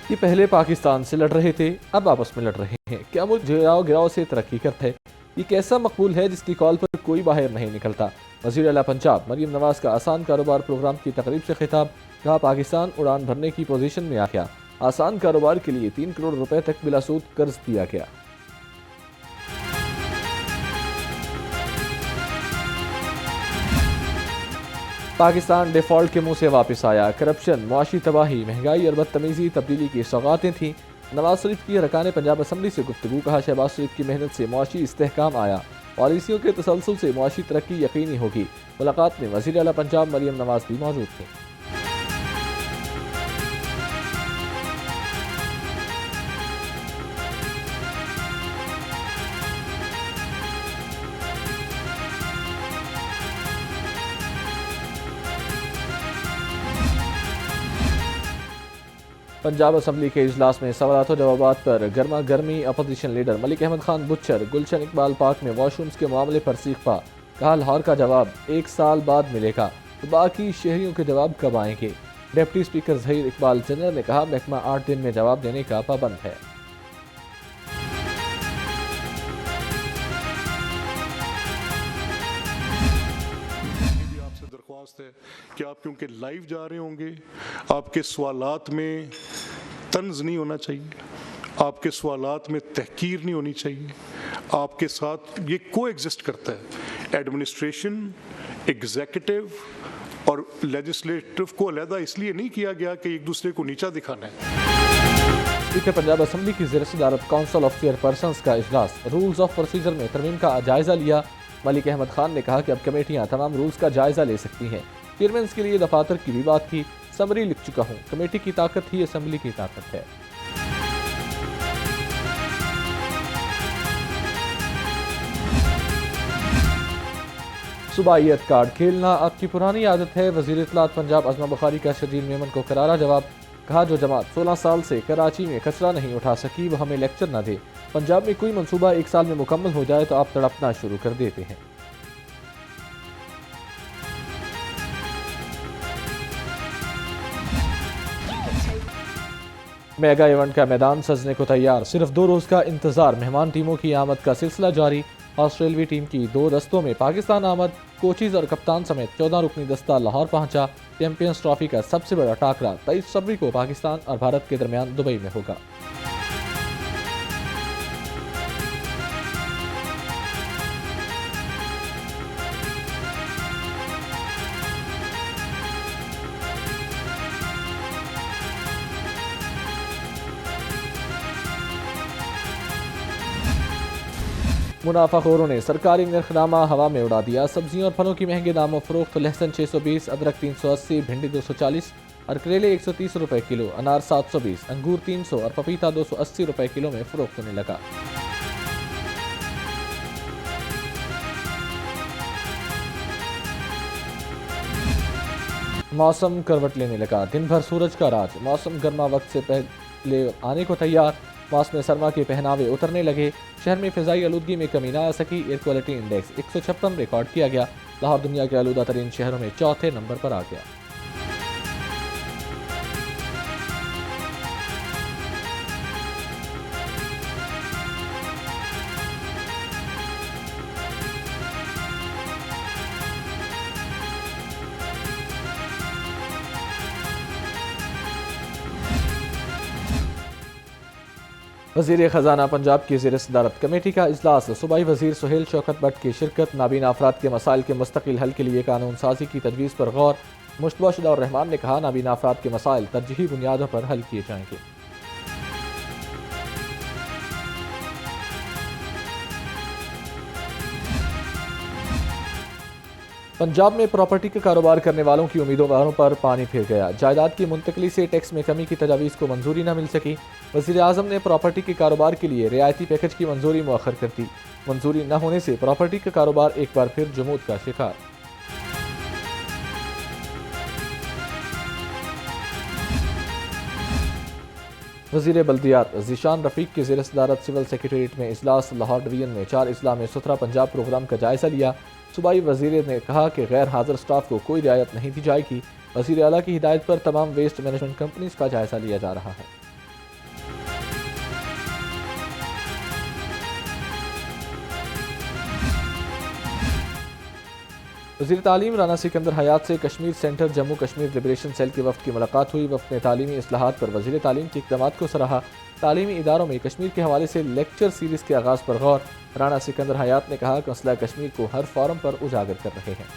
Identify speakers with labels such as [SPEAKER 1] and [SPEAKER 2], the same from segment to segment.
[SPEAKER 1] ये पहले पाकिस्तान से लड़ रहे थे, अब आपस में लड़ रहे हैं। क्या मुल्क गिराव गिराव से तरक्की करता है? ये कैसा मकबूल है जिसकी कॉल पर कोई बाहर नहीं निकलता? वज़ीर आला पंजाब मरीम नवाज का आसान कारोबार प्रोग्राम की तकरीब से खिताब। कहा, पाकिस्तान उड़ान भरने की पोजीशन में आ गया। आसान कारोबार के लिए 3 करोड़ रुपए तक बिला सूद कर्ज दिया गया। पाकिस्तान डिफॉल्ट के मुंह से वापस आया। करप्शन, मुआशी तबाही, महंगाई और बदतमीजी तब्दीली की सौगातें थीं। नवाज शरीफ की अरकान पंजाब असम्बली से गुफ्तगू। कहा, शहबाज शरीफ की मेहनत से मुआशी इस्तेहकाम आया। पॉलिसियों के तसलसल से मुआशी तरक्की यकीनी होगी। मुलाकात में वज़ीर आला पंजाब मरीम नवाज भी मौजूद थी। पंजाब असम्बली के इजलास में सवालात और जवाबात पर गर्मा गर्मी। Opposition leader Malik Ahmad Khan butcher गुलशन इकबाल पार्क में वॉशरूम्स के मामले पर सीख पा। कहा, लाहौर का जवाब 1 साल बाद मिलेगा, तो बाकी शहरियों के जवाब कब आएंगे? Deputy speaker Zaheer Iqbal general ने कहा, महकमा 8 दिन में जवाब देने का पाबंद है।
[SPEAKER 2] दरख्वास्त है कि आप क्योंकि लाइव जा रहे होंगे, आपके सवालात में तंज नहीं होना चाहिए, आपके सवालात में तहकीर नहीं होनी चाहिए। आपके साथ ये को एग्जिस्ट करता है। एडमिनिस्ट्रेशन, एग्जीक्यूटिव और लेजिस्लेटिव को अलहदा इसलिए नहीं किया गया कि एक दूसरे को नीचा दिखाना है।
[SPEAKER 1] स्पीकर पंजाब असम्बली की ज़ेर सदारत काउंसिल ऑफ चेयरपर्सन्स का इजलास। रूल्स ऑफ प्रोसीजर में तरमीम का जायजा लिया। मलिक अहमद खान ने कहा कि अब कमेटियां तमाम रूल्स का जायजा ले सकती हैं। चेयरमैन के लिए दफातर की भी बात की। समरी लिख चुका हूं, कमेटी की ताकत ही असम्बली की ताकत है। सुबाइयत कार्ड खेलना आपकी पुरानी आदत है। वज़ीर इत्तलात पंजाब अज़मा बुखारी का शजील मेमन को करारा जवाब। कहा, जो जमात 16 साल से कराची में कचरा नहीं उठा सकी वो हमें लेक्चर न दे। पंजाब में कोई मंसूबा 1 साल में मुकम्मल हो जाए तो आप तड़पना शुरू कर देते हैं। मेगा इवेंट का मैदान सजने को तैयार। सिर्फ 2 रोज का इंतजार। मेहमान टीमों की आमद का सिलसिला जारी। ऑस्ट्रेलवी टीम की 2 दस्तों में पाकिस्तान आमद। कोचिज और कप्तान समेत 14 रुकनी दस्ता लाहौर पहुंचा। चैंपियंस ट्रॉफी का सबसे बड़ा टाकरा 23 फरवरी को पाकिस्तान और भारत के दरमियान दुबई में होगा। मुनाफाखोरों ने सरकारी नरखनामा हवा में उड़ा दिया। सब्जियों और फलों की महंगे दामों फरोख्त। लहसुन 620, अदरक 380, भिंडी 240 और करेले 130 रुपए किलो। अनार 720, अंगूर 300 और पपीता 280 रुपए किलो में फरोख्त होने लगा। मौसम करवट लेने लगा। दिन भर सूरज का राज। मौसम गर्मा वक्त से पहले आने को तैयार। मौसम सरमा के पहनावे उतरने लगे। शहर में फ़िज़ाई आलूदगी में कमी ना आ सकी। एयर क्वालिटी इंडेक्स 156 रिकॉर्ड किया गया। लाहौर दुनिया के आलूदा तरीन शहरों में 4थे नंबर पर आ गया। वज़ीर ख़जाना पंजाब की ज़ेर सदारत कमेटी का इजलास। सूबाई वज़ीर सुहेल शौकत भट्ट की शिरकत। नाबीना अफराद के मसाइल के मुस्तकिल हल के लिए कानून साजी की तजवीज़ पर गौर। मुश्तबा शुदा और रहमान ने कहा, नाबीना अफराद के मसाइल तरजीही बुनियादों पर हल किए जाएंगे। पंजाब में प्रॉपर्टी का कारोबार करने वालों की उम्मीदों पर पानी फिर गया। जायदाद की मुंतकली से टैक्स में कमी की तजावीज़ को मंजूरी न मिल सकी। वज़ीर आज़म ने प्रॉपर्टी के कारोबार के लिए रियायती पैकेज की मंजूरी मुअख्खर कर दी। मंजूरी न होने से प्रॉपर्टी का कारोबार एक बार फिर जमूद का शिकार। वज़ीर बल्दियात ज़ीशान रफ़ीक की ज़ेर सदारत सिविल सेक्रेटेरिएट में इजलास। लाहौर डिवीजन में 4 अजला में सुथरा पंजाब प्रोग्राम का जायजा लिया। सूबाई वज़ीर ने कहा कि गैर हाजिर स्टाफ को कोई रियायत नहीं दी जाएगी। वज़ीर आला की हिदायत पर तमाम वेस्ट मैनेजमेंट कंपनीज का जायजा लिया जा रहा है। वज़ीर तालीम राना सिकंदर हयात से Kashmir centre Jammu Kashmir liberation cell के वफ़द की मुलाकात हुई। वफ़द ने तालीमी इस्लाहात पर वज़ीर तालीम के इक़दामात को सराहा। तालीमी इदारों में कश्मीर के हवाले से लेक्चर सीरीज़ के आगाज़ पर गौर। राना सिकंदर हयात ने कहा कि मसला कश्मीर को हर फोरम पर उजागर कर रहे हैं।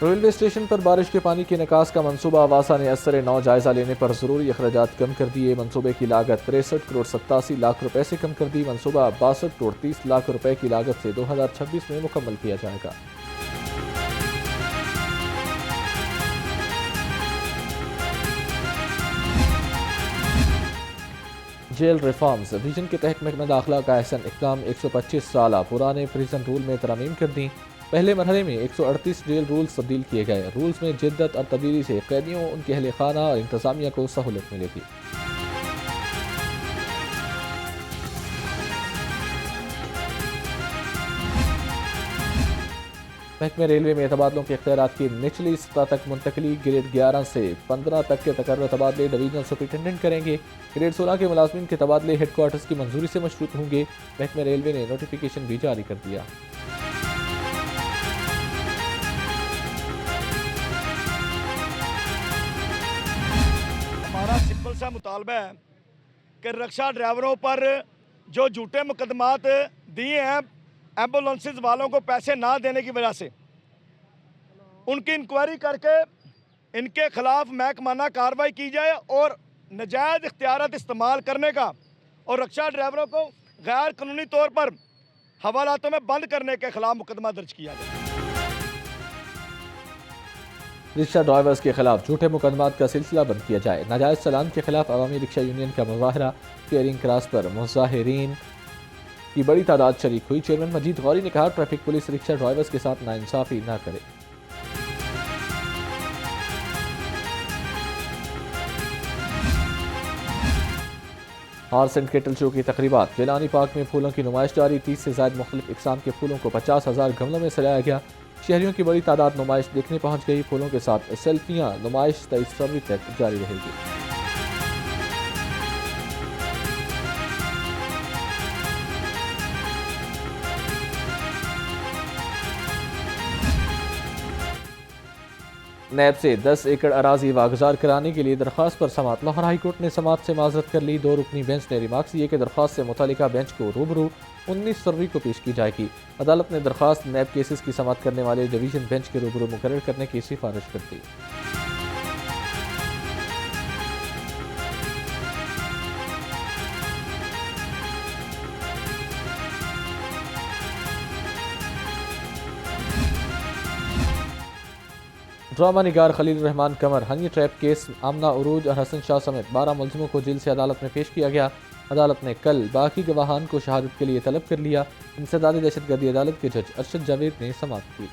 [SPEAKER 1] रेलवे स्टेशन पर बारिश के पानी के निकास का मंसूबा। वासा ने असर नौ जायजा लेने पर ज़रूरी अखराजात कम कर दिए। मंसूबे की लागत 63 करोड़ 87 लाख रुपए से कम कर दी। मंसूबा 62 करोड़ 30 लाख रुपए की लागत से 2026 में मुकम्मल किया जाएगा। जेल रिफॉर्म्स विजन के तहत महकमा दाखिला का अहसन इक़दाम। 125 साल पुराने प्रिजन रूल में तरमीम कर दी। पहले मरहले में 138 जेल रूल्स तब्दील किए गए। रूल्स में जिद्दत और तब्दीली से कैदियों, उनके अहल खाना और इंतजामिया को सहूलत मिलेगी। महकमे रेलवे में तबादलों के इख्तियारात की निचली सतह तक मुंतकली। ग्रेड 11 से 15 तक के तकर्रर तबादले डिवीजनल सुपरिटेंडेंट करेंगे। ग्रेड 16 के मुलाजमीन के तबादले हेडक्वार्टर्स की मंजूरी से मशरूत होंगे। महकमे रेलवे ने नोटिफिकेशन भी जारी कर दिया।
[SPEAKER 3] हमारा सिंपल सा मुतालबा है कि रिक्शा ड्राइवरों पर जो झूठे मुकदमात दिए हैं एम्बुलेंसेस वालों को पैसे ना देने की वजह से, उनकी इंक्वायरी करके इनके खिलाफ महकमाना कार्रवाई की जाए और नाजायज़ इख्तियारात इस्तेमाल करने का और रिक्शा ड्राइवरों को गैर कानूनी तौर पर हवालातों में बंद करने के खिलाफ मुकदमा दर्ज किया जाए।
[SPEAKER 1] रिक्शा ड्राइवर्स के खिलाफ झूठे मुकदमात का सिलसिला बंद किया जाए। नाजायज़ चलान के खिलाफ अवामी रिक्शा यूनियन का मुजाहरा। केयरिंग क्रॉस पर मुजाहिरीन की बड़ी तादाद शरीक हुई। चेयरमैन मजीद गौरी ने कहा, ट्रैफिक पुलिस रिक्शा ड्राइवर्स के साथ नाइंसाफी ना करे। हॉर्स एंड केटल शो की तकरीबात। जिलानी पार्क में फूलों की नुमाइश जारी। 30 से ज़ायद मुख्तलिफ इकसाम के फूलों को 50,000 गमलों में सजाया गया। शहरियों की बड़ी तादाद नुमाइश देखने पहुंच गई। फूलों के साथ सेल्फियां। नुमाइश 23 फरवरी तक जारी रहेगी। नैब से 10 एकड़ अराजी वागुजार कराने के लिए दरख्वास्त पर समात। लाहौर हाई कोर्ट ने समात से माजरत कर ली। 2 रुकनी बेंच ने रिमार्क्स दिए कि दरख्वास्त से मुतालिका बेंच को रूबरू 19 फरवरी को पेश की जाएगी। अदालत ने दरख्वास्त नैब केसेस की समात करने वाले डिवीजन बेंच के रूबरू मुकर्रर करने की सिफारिश कर दी। ड्रामा निगार खलील रहमान कमर हनी ट्रैप केस आमना उरूज और हसन शाह समेत 12 मुलजिमों को जेल से अदालत में पेश किया गया। अदालत ने कल बाकी गवाहान को शहादत के लिए तलब कर लिया। इंसदादी दहशतगर्दी अदालत के जज अरशद जावेद ने समाप्त की।